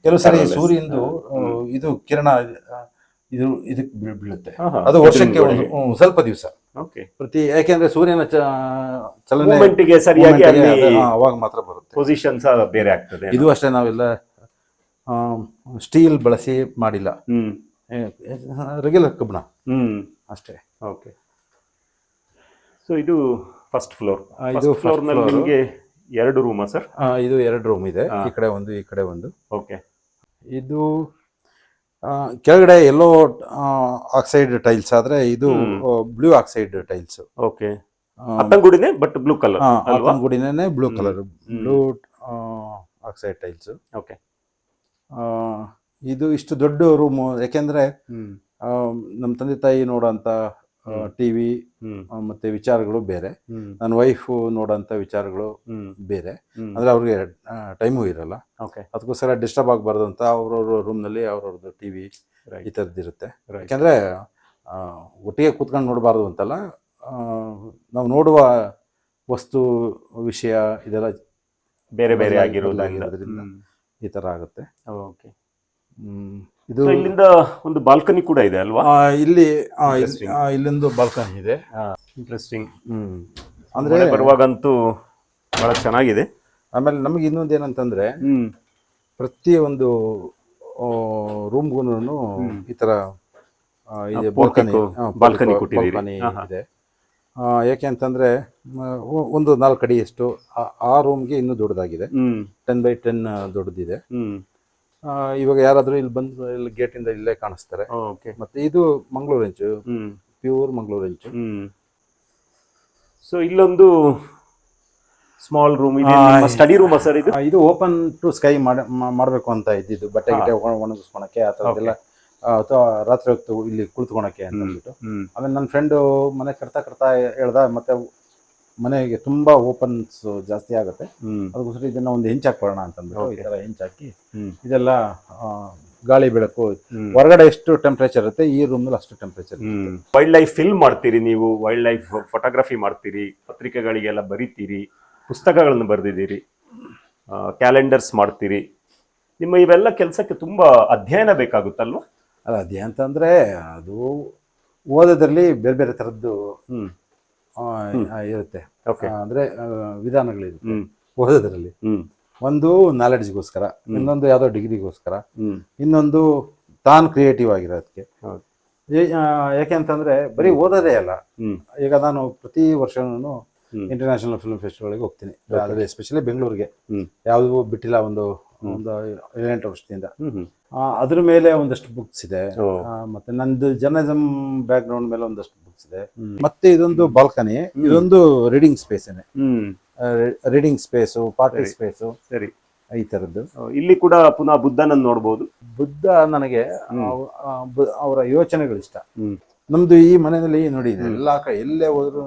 ಕೆಲವು ಸರಿ ಸೂರ್ಯಂದು ಇದು ಕಿರಣ ಇದಕ್ಕೆ ಬೀಳುತ್ತೆ. ಅದು ವರ್ಷಕ್ಕೆ ಸ್ವಲ್ಪ ದಿವಸ ಪ್ರತಿ, ಯಾಕೆಂದ್ರೆ ಸೂರ್ಯನ ಚಲನೆ ಸರಿಯಾಗಿ ಅವಾಗ ಮಾತ್ರ ಬರುತ್ತೆ. ಪೊಸಿಷನ್ಸ್ ಬೇರೆ ಆಗ್ತದೆ. ಇದು ಅಷ್ಟೇ, ನಾವೆಲ್ಲ ಸ್ಟೀಲ್ ಬಳಸಿ ಮಾಡಿಲ್ಲ, ರೆಗ್ಯುಲರ್ ಕಬ್ಬಣ ಅಷ್ಟೇ. ಸೊ ಇದು ಫಸ್ಟ್ ಫ್ಲೋರ್. ಇದು ಫ್ಲೋರ್ ನಲ್ಲಿ ನಿಮಗೆ 2 ರೂಮಾ ಸರ್? ಇದು 2 ರೂಮ್ ಇದೆ, ಈ ಕಡೆ ಒಂದು, ಈ ಕಡೆ ಒಂದು. ಇದು ಕೆಳಗಡೆ ಎಲ್ಲೋ ಆಕ್ಸೈಡ್ ಟೈಲ್ಸ್ ಆದ್ರೆ ಇದು ಬ್ಲೂ ಆಕ್ಸೈಡ್ ಟೈಲ್ಸ್. ಅತ್ತಂಗುಡಿನೇ ಬಟ್ ಬ್ಲೂ ಕಲರ್. ಅತ್ತಂಗುಡಿನೇ blue colour, blue oxide tiles. ಇದು ಇಷ್ಟು ದೊಡ್ಡ ರೂಮ್ ಯಾಕೆಂದ್ರೆ ನಮ್ಮ ತಂದೆ ತಾಯಿ ನೋಡೋಂಥ ಟಿವಿ ಮತ್ತೆ ವಿಚಾರಗಳು ಬೇರೆ, ನನ್ನ ವೈಫ್ ನೋಡೋಂಥ ವಿಚಾರಗಳು ಬೇರೆ. ಅಂದ್ರೆ ಅವ್ರಿಗೆ ಟೈಮು ಇರಲ್ಲ. ಅದಕ್ಕೋಸ್ಕರ ಡಿಸ್ಟರ್ಬ್ ಆಗಬಾರ್ದು ಅಂತ ಅವ್ರವ್ರ ರೂಮ್ನಲ್ಲಿ ಅವ್ರವ್ರದ್ದು ಟಿವಿ ಈ ಥರದ್ದಿರುತ್ತೆ. ಯಾಕೆಂದ್ರೆ ಒಟ್ಟಿಗೆ ಕೂತ್ಕೊಂಡು ನೋಡಬಾರ್ದು ಅಂತಲ್ಲ, ನಾವು ನೋಡುವ ವಸ್ತು ವಿಷಯ ಇದೆಲ್ಲ ಬೇರೆ ಬೇರೆ ಆಗಿರೋದ್ರಿಂದ ಈ ಥರ ಆಗುತ್ತೆ. ಇದು ಇಲ್ಲಿಂದ ಒಂದು ಬಾಲ್ಕನಿ ಕೂಡ ಇದೆ ಅಲ್ವಾ? ಇಲ್ಲೊಂದು ಬಾಲ್ಕನಿ ಇದೆ. ಇಂಟ್ರೆಸ್ಟಿಂಗ್. ಅಂದ್ರೆ ಬರುವಾಗಂತೂ ಬಹಳ ಚೆನ್ನಾಗಿದೆ. ಆಮೇಲೆ ನಮಗೆ ಇನ್ನೊಂದು ಏನಂತಂದ್ರೆ ಪ್ರತಿಯೊಂದು ರೂಮ್ಗೂ ಈ ಥರ ಇದೆ portico, balcony ಕೊಟ್ಟಿದ್ದೀರಿ. ಬಾಲ್ಕನಿ ಇದೆ. ಯಾಕೆ ಅಂತಂದರೆ ಒಂದು 4 ಅಡಿಯಷ್ಟು ಆ ರೂಮ್ಗೆ ಇನ್ನೂ ದೊಡ್ಡದಾಗಿದೆ. 10x10 ದೊಡ್ಡದಿದೆ. ಇವಾಗ ಯಾರಾದರೂ ಇಲ್ಲಿ ಬಂದು ಇಲ್ಲಿ ಗೇಟಿಂದ ಇಲ್ಲೇ ಕಾಣಿಸ್ತಾರೆ. ಮತ್ತೆ ಇದು ಮಂಗಳೂರು ಹೆಂಚು, ಪ್ಯೂರ್ ಮಂಗಳೂರು ಹೆಂಚು. ಸೊ ಇಲ್ಲೊಂದು ಸ್ಮಾಲ್ ರೂಮ್ ಇದೆ, ಸ್ಟಡಿ ರೂಮ್ ಸರ್ ಇದು. ಇದು ಓಪನ್ ಟು ಸ್ಕೈ ಮಾಡಬೇಕು ಅಂತ ಇದ್ದಿದ್ದು, ಬಟ್ಟೆ ಗಿಟ್ಟೆ ಒಣಗಿಸ್ಕೊಳಕ್ಕೆ ಆ ಥರದ್ದೆಲ್ಲ, ಅಥವಾ ರಾತ್ರಿ ಹೊತ್ತು ಇಲ್ಲಿ ಕುಳಿತುಕೊಳಕ್ಕೆ ಅಂತ ಅಂದ್ಬಿಟ್ಟು. ಆಮೇಲೆ ನನ್ನ ಫ್ರೆಂಡು ಮನೆ ಕಟ್ತಾ ಹೇಳ್ದ, ಮತ್ತೆ ಮನೆಗೆ ತುಂಬಾ ಓಪನ್ಸ್ ಜಾಸ್ತಿ ಆಗುತ್ತೆ, ಅದಕ್ಕೋಸ್ಕರ ಇದನ್ನ ಒಂದು ಹೆಂಚಾಕ್ಬೋಣ ಅಂತ ಅಂದ್ಬಿಟ್ಟು ಈ ತರ ಹೆಂಚಾಕಿ ಇದೆಲ್ಲ ಗಾಳಿ ಬೆಳಕು ಹೊರಗಡೆ ಎಷ್ಟು ಟೆಂಪರೇಚರ್ ಇರುತ್ತೆ ಈ ರೂಮ್ ನಲ್ಲಿ ಅಷ್ಟು ಟೆಂಪರೇಚರ್. ವೈಲ್ಡ್ ಲೈಫ್ ಫಿಲ್ಮ್ ಮಾಡ್ತೀರಿ ನೀವು, ವೈಲ್ಡ್ ಲೈಫ್ ಫೋಟೋಗ್ರಫಿ ಮಾಡ್ತೀರಿ, ಪತ್ರಿಕೆಗಳಿಗೆಲ್ಲ ಬರೀತೀರಿ, ಪುಸ್ತಕಗಳನ್ನು ಬರೆದಿದ್ದೀರಿ, ಕ್ಯಾಲೆಂಡರ್ಸ್ ಮಾಡ್ತೀರಿ. ನಿಮ್ಮ ಇವೆಲ್ಲ ಕೆಲಸಕ್ಕೆ ತುಂಬಾ ಅಧ್ಯಯನ ಬೇಕಾಗುತ್ತಲ್ವಾ? ಅಲ್ಲ, ಅಧ್ಯಯನ ಅಂತಂದ್ರೆ ಅದು ಓದೋದ್ರಲ್ಲಿ ಬೇರೆ ಬೇರೆ ಥರದ್ದು ಇರುತ್ತೆ. ಅಂದ್ರೆ ವಿಧಾನಗಳಿರುತ್ತೆ ಓದೋದ್ರಲ್ಲಿ. ಒಂದು ನಾಲೆಡ್ಜ್ಗೋಸ್ಕರ, ಇನ್ನೊಂದು ಯಾವುದೋ ಡಿಗ್ರಿಗೋಸ್ಕರ, ಇನ್ನೊಂದು ತಾನು ಕ್ರಿಯೇಟಿವ್ ಆಗಿರೋದಕ್ಕೆ. ಯಾಕೆ ಅಂತಂದ್ರೆ ಬರೀ ಓದೋದೇ ಅಲ್ಲ. ಈಗ ನಾನು ಪ್ರತಿ ವರ್ಷನೂ ಇಂಟರ್ನ್ಯಾಷನಲ್ ಫಿಲ್ಮ್ ಫೆಸ್ಟಿವಲ್ಗೆ ಹೋಗ್ತೀನಿ, ಅದ್ರಲ್ಲಿ ಎಸ್ಪೆಷಲಿ ಬೆಂಗಳೂರಿಗೆ ಯಾವುದೂ ಬಿಟ್ಟಿಲ್ಲ ಒಂದು 7-8 ವರ್ಷದಿಂದ. ಅದ್ರ ಮೇಲೆ ಒಂದಷ್ಟು ಬುಕ್ಸ್ ಇದೆ, ಮತ್ತೆ ನಂದು ಜರ್ನಲಿಸಮ್ ಬ್ಯಾಕ್ ಗ್ರೌಂಡ್ ಮೇಲೆ ಒಂದಷ್ಟು ಬುಕ್ಸ್ ಇದೆ. ಮತ್ತೆ ಇದೊಂದು ಬಾಲ್ಕನಿ, ಇದೊಂದು reading space, reading space, party space, ಸರಿ, ಈ ತರದ್ದು. ಇಲ್ಲಿ ಕೂಡ ಪುನಃ ಬುದ್ಧನನ್ನು ನೋಡ್ಬೋದು. ಬುದ್ಧ ನನಗೆ ಅವರ ಯೋಚನೆಗಳು ಇಷ್ಟ. ನಮ್ದು ಈ ಮನೆಯಲ್ಲಿ ನೋಡಿ, ಎಲ್ಲಾ ಕಡೆ ಎಲ್ಲೇ ಹೋದ್ರು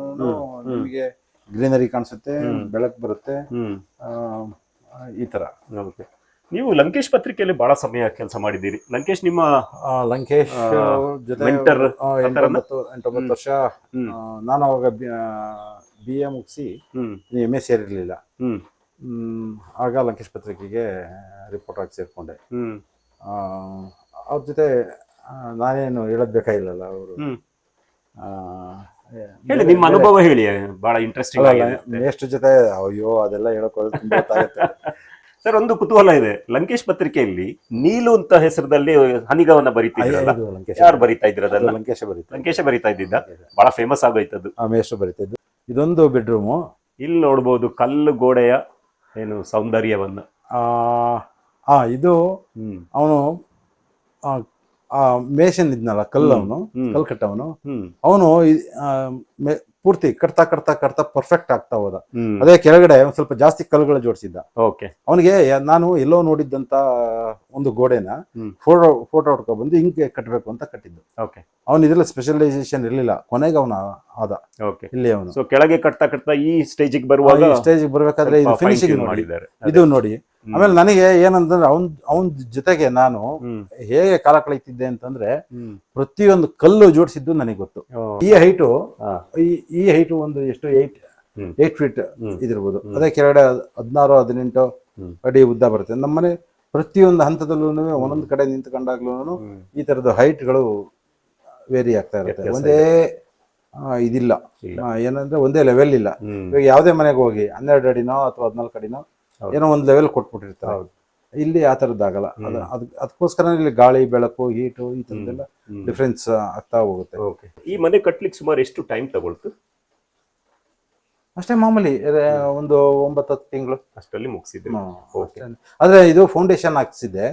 ನಿಮಗೆ ಗ್ರೀನರಿ ಕಾಣಿಸುತ್ತೆ, ಬೆಳಕು ಬರುತ್ತೆ, ಈ ತರ. ನೀವು ಲಂಕೇಶ್ ಪತ್ರಿಕೆಯಲ್ಲಿ ಬಹಳ ಸಮಯ ಕೆಲಸ ಮಾಡಿದ್ದೀರಿ. ಲಂಕೇಶ್ ನಿಮ್ಮ ಲಂಕೇಶ್ ಜೊತೆ 8-9 ವರ್ಷ. ನಾನು ಅವಾಗ BA ಮುಗಿಸಿ MA ಸೇರಿರ್ಲಿಲ್ಲ. ಆಗ ಲಂಕೇಶ್ ಪತ್ರಿಕೆಗೆ ರಿಪೋರ್ಟ್ ಆಗಿ ಸೇರ್ಕೊಂಡೆ. ಅವ್ರ ಜೊತೆ ನಾನೇನು ಹೇಳೋದ್ ಬೇಕಾಗಿಲ್ಲಲ್ಲ, ಅವರು ಹೇಳಿ, ನಿಮ್ಮ ಅನುಭವ ಹೇಳಿ, ಬಹಳ ಇಂಟ್ರೆಸ್ಟಿಂಗ್. ಎಷ್ಟು ಜೊತೆ ಅಯ್ಯೋ ಅದೆಲ್ಲ ಹೇಳೋಕೋದು ತುಂಬಾ ಗೊತ್ತಾಗುತ್ತೆ ಸರ್. ಒಂದು ಕುತೂಹಲ ಇದೆ, ಲಂಕೇಶ್ ಪತ್ರಿಕೆಯಲ್ಲಿ ನೀಲು ಅಂತ ಹೆಸರದಲ್ಲಿ ಹನಿಗವನ್ನ ಬರೀತಿದ್ರಲ್ಲ, ಯಾರು ಬರೀತಾ ಇದ್ರ? ಲಂಕೇಶ ಬರೀತಾ ಇದ್ದಿದ್ದ, ಬಹಳ ಫೇಮಸ್ ಆಗೋಯ್ತದ್ದು. ಮೇಷ್ಟ್ರು ಬರೀತಿದ್ದು. ಇದೊಂದು ಬೆಡ್ರೂಮು. ಇಲ್ಲಿ ನೋಡ್ಬೋದು ಕಲ್ಲು ಗೋಡೆಯ ಏನು ಸೌಂದರ್ಯವನ್ನ. ಇದು ಅವನು ಮೇಷನ್ ಇದ್ನಲ್ಲ, ಕಲ್ಲವನು, ಕಲ್ ಕಟ್ಟವನು, ಅವನು ಪೂರ್ತಿ ಕಟ್ತಾ ಪರ್ಫೆಕ್ಟ್ ಆಗ್ತಾ ಹೋದ. ಅದೇ ಕೆಳಗಡೆ ಒಂದ್ ಸ್ವಲ್ಪ ಜಾಸ್ತಿ ಕಲ್ಲುಗಳು ಜೋಡಿಸಿದ್ದ. ಅವನಿಗೆ ನಾನು ಎಲ್ಲೋ ನೋಡಿದ್ದಂತ ಒಂದು ಗೋಡೆನ ಫೋಟೋ ಹೊಡ್ಕೊಂಡ್ ಬಂದು ಹಿಂಗೆ ಕಟ್ಟಬೇಕು ಅಂತ ಕಟ್ಟಿದ್ದು. ಅವನು ಇದ್ರಲ್ಲಿ ಸ್ಪೆಷಲೈಸೇಷನ್ ಇರ್ಲಿಲ್ಲ, ಕೊನೆಗೆ ಅವನ ಆದ ಇಲ್ಲಿ. ಅವನು ಕೆಳಗೆ ಕಟ್ತಾ ಈ ಸ್ಟೇಜಿಗೆ ಬರ್ಬೇಕಾದ್ರೆ ಇದು ಫಿನಿಶಿಂಗ್ ಮಾಡಿದ್ದಾರೆ, ಇದು ನೋಡಿ. ಆಮೇಲೆ ನನಗೆ ಏನಂತಂದ್ರೆ ಅವನ್ ಜೊತೆಗೆ ನಾನು ಹೇಗೆ ಕಾಲ ಕಳೀತಿದ್ದೆ ಅಂತಂದ್ರೆ, ಪ್ರತಿಯೊಂದು ಕಲ್ಲು ಜೋಡಿಸಿದ್ದು ನನಗೆ ಗೊತ್ತು. ಈ ಹೈಟು ಒಂದು ಎಷ್ಟು 8 ಫೀಟ್ ಇದಿರ್ಬೋದು. ಅದೇ ಕೆಳಗಡೆ 16-18 ಅಡಿ ಉದ್ದ ಬರುತ್ತೆ. ನಮ್ಮನೆ ಪ್ರತಿಯೊಂದು ಹಂತದಲ್ಲೂ ಒಂದೊಂದು ಕಡೆ ನಿಂತ್ಕೊಂಡಾಗ್ಲೂ ಈ ತರದ ಹೈಟ್ಗಳು ವೇರಿ ಆಗ್ತಾ ಇರುತ್ತೆ. ಒಂದೇ ಇದಿಲ್ಲ, ಏನಂದ್ರೆ ಒಂದೇ ಲೆವೆಲ್ ಇಲ್ಲ. ಇವಾಗ ಯಾವುದೇ ಮನೆಗೆ ಹೋಗಿ 12 ಅಡಿನೋ ಅಥವಾ 14 ಅಡಿನೋ ಏನೋ ಒಂದು ಲೆವೆಲ್ ಕೊಟ್ಬಿಟ್ಟಿರ್ತಾರೆ. ಇಲ್ಲಿ ಆ ಥರದ್ದಾಗಲ್ಲ. ಅದಕ್ಕೋಸ್ಕರ ಇಲ್ಲಿ ಗಾಳಿ, ಬೆಳಕು, ಹೀಟು ಈ ಥರದ್ದೆಲ್ಲ ಡಿಫ್ರೆನ್ಸ್ ಆಗ್ತಾ ಹೋಗುತ್ತೆ. ಈ ಮನೆ ಕಟ್ಲಿಕ್ಕೆ ಸುಮಾರು ಎಷ್ಟು ಟೈಮ್ ತಗೊಳ್ತು? ಅಷ್ಟೇ, ಮಾಮೂಲಿ ಒಂದು 9-10 ತಿಂಗಳು ಅಷ್ಟರಲ್ಲಿ ಮುಗಿಸಿದ್ದೆ. ಆದ್ರೆ ಇದು ಫೌಂಡೇಶನ್ ಹಾಕ್ಸಿದ್ದೆ.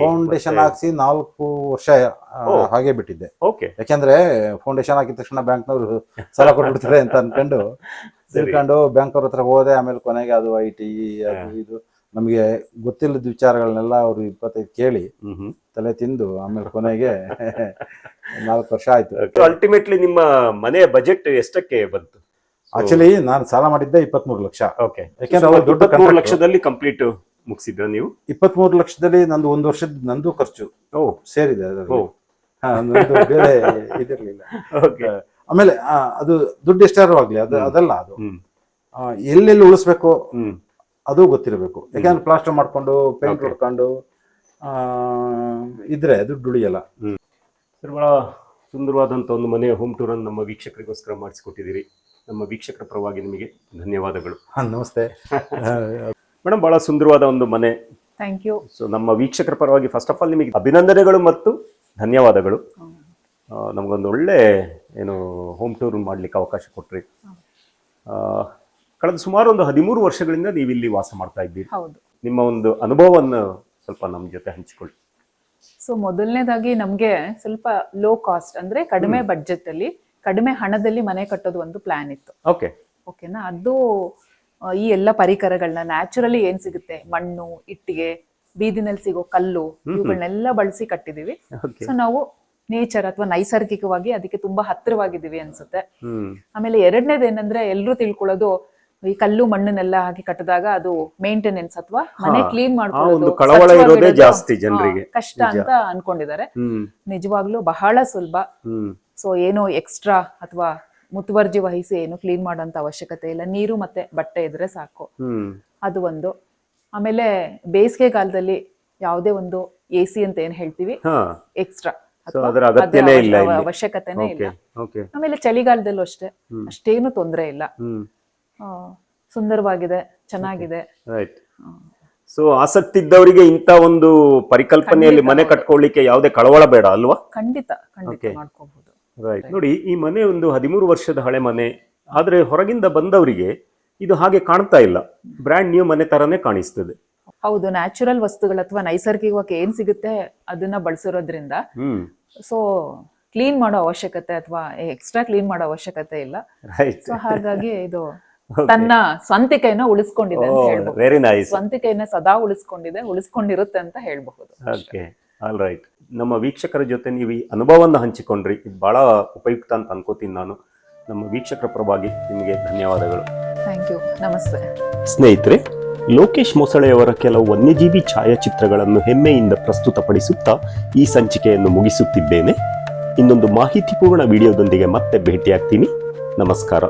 ಫೌಂಡೇಶನ್ ಹಾಕ್ಸಿ 4 ವರ್ಷ ಹಾಗೆ ಬಿಟ್ಟಿದ್ದೆ. ಯಾಕೆಂದ್ರೆ ಫೌಂಡೇಶನ್ ಹಾಕಿದ ತಕ್ಷಣ ಬ್ಯಾಂಕ್ನವರು ಸಾಲ ಕೊಟ್ಬಿಡ್ತಾರೆ ಅಂತ ಅನ್ಕೊಂಡು ಬ್ಯಾಂಕ್ ಅವ್ರ ಹತ್ರ ಹೋದೆ. ಆಮೇಲೆ ಕೊನೆಗೆ ಅದು IT ಅದು ಇದು ನಮಗೆ ಗೊತ್ತಿಲ್ಲದ ವಿಚಾರಗಳನ್ನೆಲ್ಲ ಅವರು 25 ಕೇಳಿ ತಲೆ ತಿಂದು ಆಮೇಲೆ ಕೊನೆಗೆ 4 ವರ್ಷ ಆಯ್ತು. ಅಲ್ಟಿಮೇಟ್ಲಿ ನಿಮ್ಮ ಮನೆಯ ಬಜೆಟ್ ಎಷ್ಟಕ್ಕೆ ಬಂತು? ಆಕ್ಚುಲಿ ನಾನು ಸಾಲ ಮಾಡಿದ್ದೆ 23 ಲಕ್ಷ. ಯಾಕಂದ್ರೆ ದೊಡ್ಡ 3 ಲಕ್ಷದಲ್ಲಿ ಕಂಪ್ಲೀಟ್ ಮುಗಿಸಿದ್ರ ನೀವು? 23 ಲಕ್ಷದಲ್ಲಿ ನಂದು 1 ವರ್ಷದ ನಂದು ಖರ್ಚು ಸೇರಿದೆ ಅದರಲ್ಲಿ. ಬೇರೆ ಇದಿರ್ಲಿಲ್ಲ. ಆಮೇಲೆ ಅದು ದುಡ್ಡು ಎಷ್ಟಾರು ಆಗ್ಲಿ ಅದಲ್ಲ, ಅದು ಎಲ್ಲೆಲ್ಲಿ ಉಳಿಸ್ಬೇಕು ಅದು ಗೊತ್ತಿರಬೇಕು. ಯಾಕಂದ್ರೆ ಪ್ಲಾಸ್ಟರ್ ಮಾಡ್ಕೊಂಡು ಪೇಂಟ್ ಹೊಡ್ಕೊಂಡು ಇದ್ರೆ ದುಡ್ಡು ಉಳಿಯಲ್ಲ. ಸರ್, ಬಹಳ ಸುಂದರವಾದಂಥ ಒಂದು ಮನೆಯ ಹೋಮ್ ಟೂರ್ ಅನ್ನು ನಮ್ಮ ವೀಕ್ಷಕರಿಗೋಸ್ಕರ ಮಾಡಿಸಿಕೊಟ್ಟಿದ್ದೀರಿ. ನಮ್ಮ ವೀಕ್ಷಕರ ಪರವಾಗಿ ನಿಮಗೆ ಧನ್ಯವಾದಗಳು. ನಮಸ್ತೆ ಮೇಡಮ್. ಬಹಳ ಸುಂದರವಾದ ಒಂದು ಮನೆ, ಥ್ಯಾಂಕ್ ಯು. ಸೊ ನಮ್ಮ ವೀಕ್ಷಕರ ಪರವಾಗಿ ಫಸ್ಟ್ ಆಫ್ ಆಲ್ ನಿಮಗೆ ಅಭಿನಂದನೆಗಳು ಮತ್ತು ಧನ್ಯವಾದಗಳು. ನಮಗೊಂದು ಒಳ್ಳೆ ಏನು ಹೋಮ್ ಟೂರ್ ಮಾಡಲಿಕ್ಕೆ ಅವಕಾಶ ಕೊಟ್ರಿ. ಕಳೆದ ಸುಮಾರು ಒಂದು 13 ವರ್ಷಗಳಿಂದ ನೀವು ಇಲ್ಲಿ ವಾಸ ಮಾಡ್ತಾ ಇದ್ದೀರಿ. ಹೌದು. ನಿಮ್ಮ ಒಂದು ಅನುಭವವನ್ನು ಸ್ವಲ್ಪ ನಮ್ಮ ಜೊತೆ ಹಂಚಿಕೊಳ್ಳಿ. ಸೊ ಮೊದಲನೇದಾಗಿ ನಮ್ಗೆ ಸ್ವಲ್ಪ ಲೋ ಕಾಸ್ಟ್ ಅಂದ್ರೆ ಕಡಿಮೆ ಬಡ್ಜೆಟ್ ಅಲ್ಲಿ ಕಡಿಮೆ ಹಣದಲ್ಲಿ ಮನೆ ಕಟ್ಟೋದು ಒಂದು ಪ್ಲಾನ್ ಇತ್ತು. ಓಕೆನಾ. ಅದು ಈ ಎಲ್ಲ ಪರಿಕರಗಳನ್ನ ನ್ಯಾಚುರಲಿ ಏನ್ ಸಿಗುತ್ತೆ, ಮಣ್ಣು, ಇಟ್ಟಿಗೆ, ಬೀದಿನಲ್ಲಿ ಸಿಗೋ ಕಲ್ಲು, ಇವುಗಳನ್ನೆಲ್ಲ ಬಳಸಿ ಕಟ್ಟಿದೀವಿ. ಸೊ ನಾವು ನೇಚರ್ ಅಥವಾ ನೈಸರ್ಗಿಕವಾಗಿ ಅದಕ್ಕೆ ತುಂಬಾ ಹತ್ತಿರವಾಗಿದ್ದೀವಿ ಅನ್ಸುತ್ತೆ. ಆಮೇಲೆ ಎರಡನೇದು ಏನಂದ್ರೆ ಎಲ್ರು ತಿಳ್ಕೊಳ್ಳೋದು ಈ ಕಲ್ಲು ಮಣ್ಣನ್ನೆಲ್ಲ ಹಾಕಿ ಕಟ್ಟಿದಾಗ ಅದು ಮೇಂಟೆನೆನ್ಸ್ ಅಥವಾ ಮನೆ ಕ್ಲೀನ್ ಮಾಡ್ಕೊಳ್ಳೋದು ಕಷ್ಟ ಅಂತ ಅನ್ಕೊಂಡಿದ್ದಾರೆ. ನಿಜವಾಗ್ಲೂ ಬಹಳ ಸುಲಭ. ಸೊ ಏನು ಎಕ್ಸ್ಟ್ರಾ ಅಥವಾ ಮುತುವರ್ಜಿ ವಹಿಸಿ ಏನು ಕ್ಲೀನ್ ಮಾಡೋಂತ ಅವಶ್ಯಕತೆ ಇಲ್ಲ. ನೀರು ಮತ್ತೆ ಬಟ್ಟೆ ಇದ್ರೆ ಸಾಕು. ಅದು ಒಂದು. ಆಮೇಲೆ ಬೇಸಿಗೆ ಕಾಲದಲ್ಲಿ ಯಾವುದೇ ಒಂದು AC ಅಂತ ಏನ್ ಹೇಳ್ತೀವಿ ಎಕ್ಸ್ಟ್ರಾ ಅವಶ್ಯಕತೆನೇ ಇಲ್ಲ. ಆಮೇಲೆ ಚಳಿಗಾಲದಲ್ಲೂ ಅಷ್ಟೇನು ತೊಂದರೆ ಇಲ್ಲ. ಸುಂದರವಾಗಿದೆ, ಚೆನ್ನಾಗಿದೆ. ಸೊ ಆಸಕ್ತಿ ಇದ್ದವರಿಗೆ ಇಂತ ಒಂದು ಪರಿಕಲ್ಪನೆಯಲ್ಲಿ ಮನೆ ಕಟ್ಕೊಳ್ಳಿಕ್ಕೆ ಯಾವುದೇ ಕಳವಳ ಬೇಡ ಅಲ್ವಾ? ಖಂಡಿತ ಮಾಡ್ಕೋಬಹುದು. ರೈಟ್. ನೋಡಿ, ಈ ಮನೆ ಒಂದು 13 ವರ್ಷದ ಹಳೆ ಮನೆ ಆದ್ರೆ ಹೊರಗಿಂದ ಬಂದವರಿಗೆ ಇದು ಹಾಗೆ ಕಾಣ್ತಾ ಇಲ್ಲ. ಬ್ರ್ಯಾಂಡ್ ನ್ಯೂ ಮನೆ ತರಾನೇ ಕಾಣಿಸ್ತದೆ. ಹೌದು. ನ್ಯಾಚುರಲ್ ವಸ್ತುಗಳು ಅಥವಾ ನೈಸರ್ಗಿಕವಾಗಿ ಏನ್ ಸಿಗುತ್ತೆ ಅದನ್ನ ಬಳಸಿರೋದ್ರಿಂದ ಸೊ ಕ್ಲೀನ್ ಮಾಡೋ ಅವಶ್ಯಕತೆ ಅಥವಾ ಎಕ್ಸ್ಟ್ರಾ ಕ್ಲೀನ್ ಮಾಡೋ ಅವಶ್ಯಕತೆ ಇಲ್ಲ. ಸೊ ಹಾಗಾಗಿ ಇದು ತನ್ನ ಸ್ವಂತಿಕೆಯನ್ನ ಉಳಿಸ್ಕೊಂಡಿದೆ ಅಂತ ಹೇಳ್ಬೋದು. Very nice. ಸ್ವಂತಿಕೆಯನ್ನ ಸದಾ ಉಳಿಸ್ಕೊಂಡಿರುತ್ತೆ ಅಂತ ಹೇಳ್ಬಹುದು. Okay, all right. ನಮ್ಮ ವೀಕ್ಷಕರ ಜೊತೆ ನೀವು ಈ ಅನುಭವವನ್ನು ಹಂಚಿಕೊಂಡ್ರಿ. ಇದು ಬಹಳ ಉಪಯುಕ್ತ ಅಂತ ಅನ್ಕೋತೀನಿ ನಾನು. ನಮ್ಮ ವೀಕ್ಷಕರ ಪರವಾಗಿ ನಿಮಗೆ ಧನ್ಯವಾದಗಳು. Thank you. ನಮಸ್ತೆ ಸ್ನೇಹಿತರೆ, ಲೋಕೇಶ್ ಮೊಸಳೆಯವರ ಕೆಲವು ವನ್ಯಜೀವಿ ಛಾಯಾಚಿತ್ರಗಳನ್ನು ಹೆಮ್ಮೆಯಿಂದ ಪ್ರಸ್ತುತಪಡಿಸುತ್ತಾ ಈ ಸಂಚಿಕೆಯನ್ನು ಮುಗಿಸುತ್ತಿದ್ದೇನೆ. ಇನ್ನೊಂದು ಮಾಹಿತಿಪೂರ್ಣ ವಿಡಿಯೋದೊಂದಿಗೆ ಮತ್ತೆ ಭೇಟಿಯಾಗ್ತೀನಿ. ನಮಸ್ಕಾರ.